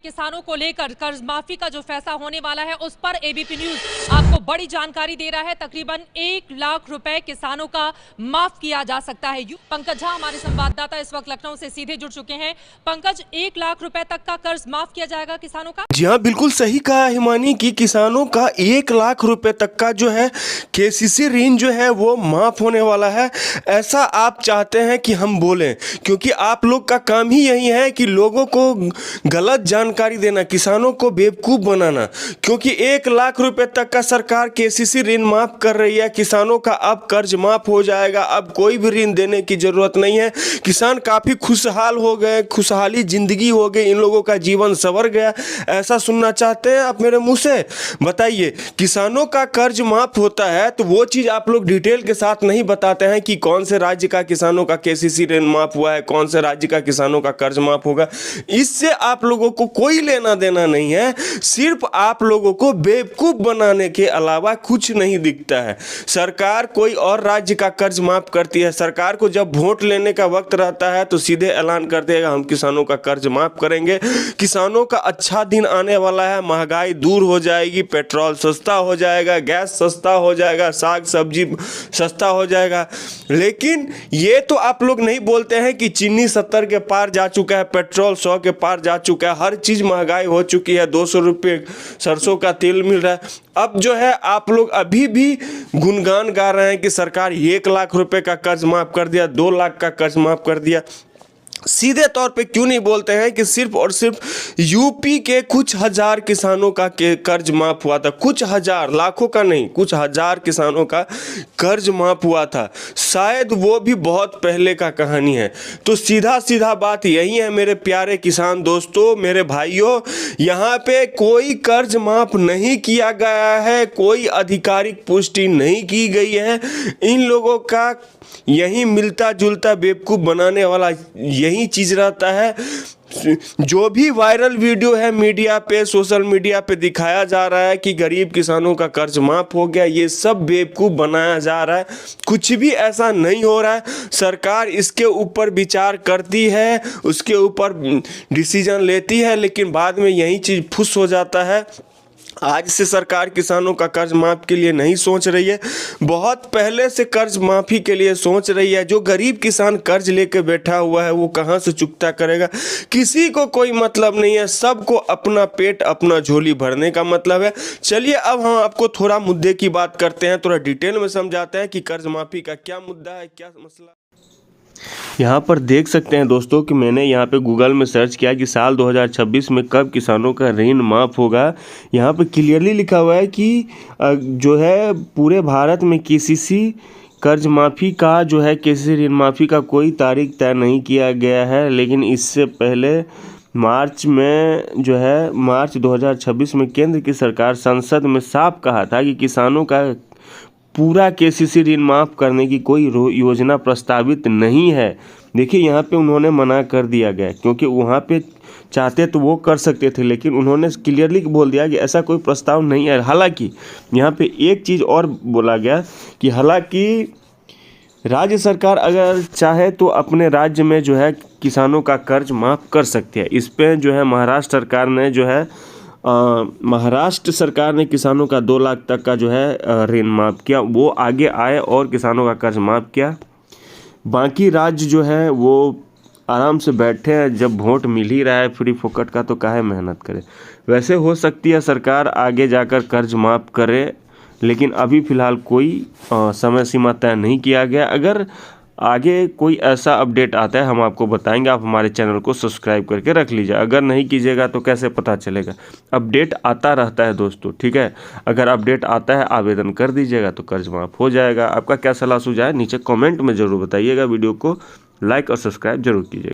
किसानों को लेकर कर्ज माफी का जो फैसला होने वाला है उस पर एबीपी न्यूज आपको बड़ी जानकारी दे रहा है। तकरीबन 1 लाख रुपए किसानों का माफ किया जा सकता है। पंकज झा हमारे संवाददाता इस वक्त लखनऊ से सीधे जुड़ चुके हैं। पंकज, 1 लाख रुपए तक का कर्ज माफ किया जाएगा किसानों का? जी हाँ, बिल्कुल सही कहा हिमानी कि किसानों का 1 लाख रुपए तक का जो है केसीसी ऋण जो है वो माफ होने वाला है। ऐसा आप चाहते हैं कि हम बोलें, क्योंकि आप लोग का काम ही यही है कि लोगों को गलत जानकारी देना, किसानों को बेवकूफ़ बनाना। क्योंकि 1 लाख रुपए तक का सरकार केसीसी ऋण माफ कर रही है, किसानों का अब कर्ज माफ हो जाएगा, अब कोई भी ऋण देने की जरूरत नहीं है। किसान काफ़ी खुशहाल हो गए, खुशहाली जिंदगी हो गई, इन लोगों का जीवन संवर गया। ऐसा सुनना चाहते हैं आप मेरे मुंह से? बताइए, किसानों का कर्ज माफ होता है तो वो चीज़ आप लोग डिटेल के साथ नहीं बताते हैं कि कौन से राज्य का किसानों का केसीसी ऋण माफ हुआ है, कौन से राज्य का किसानों का कर्ज माफ होगा। इससे आप लोगों को कोई लेना देना नहीं है, सिर्फ आप लोगों को बेवकूफ बनाने के अलावा कुछ नहीं दिखता है। सरकार कोई और राज्य का कर्ज माफ करती है, सरकार को जब वोट लेने का वक्त रहता है तो सीधे ऐलान कर देगा हम किसानों का कर्ज माफ करेंगे, किसानों का अच्छा दिन आने वाला है, महंगाई दूर हो जाएगी, पेट्रोल सस्ता हो जाएगा, गैस सस्ता हो जाएगा, साग सब्जी सस्ता हो जाएगा। लेकिन ये तो आप लोग नहीं बोलते हैं कि चीनी 70 के पार जा चुका है, पेट्रोल 100 के पार जा चुका है, हर चीज़ महंगाई हो चुकी है, 200 रुपये सरसों का तेल मिल रहा है। अब जो है आप लोग अभी भी गुणगान गा रहे हैं कि सरकार 1 लाख रुपए का कर्ज माफ कर दिया, 2 लाख का कर्ज माफ कर दिया। सीधे तौर पे क्यों नहीं बोलते हैं कि सिर्फ और सिर्फ यूपी के कुछ हजार किसानों का कर्ज माफ हुआ था? कुछ हजार, लाखों का नहीं, कुछ हजार किसानों का कर्ज माफ हुआ था। शायद वो भी बहुत पहले का कहानी है। तो सीधा सीधा बात यही है मेरे प्यारे किसान दोस्तों, मेरे भाइयों, यहाँ पे कोई कर्ज माफ नहीं किया गया है, कोई आधिकारिक पुष्टि नहीं की गई है। इन लोगों का यही मिलता जुलता बेवकूफ़ बनाने वाला यही चीज़ रहता है। जो भी वायरल वीडियो है मीडिया पे, सोशल मीडिया पे दिखाया जा रहा है कि गरीब किसानों का कर्ज माफ हो गया, ये सब बेवकूफ़ बनाया जा रहा है। कुछ भी ऐसा नहीं हो रहा है। सरकार इसके ऊपर विचार करती है, उसके ऊपर डिसीजन लेती है, लेकिन बाद में यही चीज़ फुस हो जाता है। आज से सरकार किसानों का कर्ज माफ़ के लिए नहीं सोच रही है, बहुत पहले से कर्ज माफ़ी के लिए सोच रही है। जो गरीब किसान कर्ज लेके बैठा हुआ है वो कहाँ से चुकता करेगा? किसी को कोई मतलब नहीं है, सबको अपना पेट अपना झोली भरने का मतलब है। चलिए अब हम आपको थोड़ा मुद्दे की बात करते हैं, थोड़ा डिटेल में समझाते हैं कि कर्ज माफ़ी का क्या मुद्दा है, क्या मसला। यहाँ पर देख सकते हैं दोस्तों कि मैंने यहाँ पे गूगल में सर्च किया कि साल 2026 में कब किसानों का ऋण माफ़ होगा। यहाँ पे क्लियरली लिखा हुआ है कि जो है पूरे भारत में केसीसी कर्ज माफ़ी का जो है केसीसी ऋण माफ़ी का कोई तारीख तय नहीं किया गया है। लेकिन इससे पहले मार्च 2026 में केंद्र की सरकार संसद में साफ कहा था कि किसानों का पूरा केसीसी ऋण माफ़ करने की कोई योजना प्रस्तावित नहीं है। देखिए यहाँ पे उन्होंने मना कर दिया गया, क्योंकि वहाँ पे चाहते तो वो कर सकते थे, लेकिन उन्होंने क्लियरली बोल दिया कि ऐसा कोई प्रस्ताव नहीं है। हालांकि यहाँ पे एक चीज़ और बोला गया कि हालांकि राज्य सरकार अगर चाहे तो अपने राज्य में जो है किसानों का कर्ज माफ़ कर सकती है। इस पर जो है महाराष्ट्र सरकार ने जो है महाराष्ट्र सरकार ने किसानों का 2 लाख तक का जो है ऋण माफ़ किया। वो आगे आए और किसानों का कर्ज माफ़ किया। बाकी राज्य जो है वो आराम से बैठे हैं, जब वोट मिल ही रहा है फ्री फोकट का तो काहे मेहनत करे। वैसे हो सकती है सरकार आगे जाकर कर्ज माफ़ करे, लेकिन अभी फ़िलहाल कोई समय सीमा तय नहीं किया गया। अगर आगे कोई ऐसा अपडेट आता है हम आपको बताएंगे। आप हमारे चैनल को सब्सक्राइब करके रख लीजिए। अगर नहीं कीजिएगा तो कैसे पता चलेगा? अपडेट आता रहता है दोस्तों, ठीक है। अगर अपडेट आता है आवेदन कर दीजिएगा तो कर्ज माफ़ हो जाएगा। आपका क्या सलाह सुझाव है नीचे कमेंट में ज़रूर बताइएगा। वीडियो को लाइक और सब्सक्राइब जरूर कीजिएगा।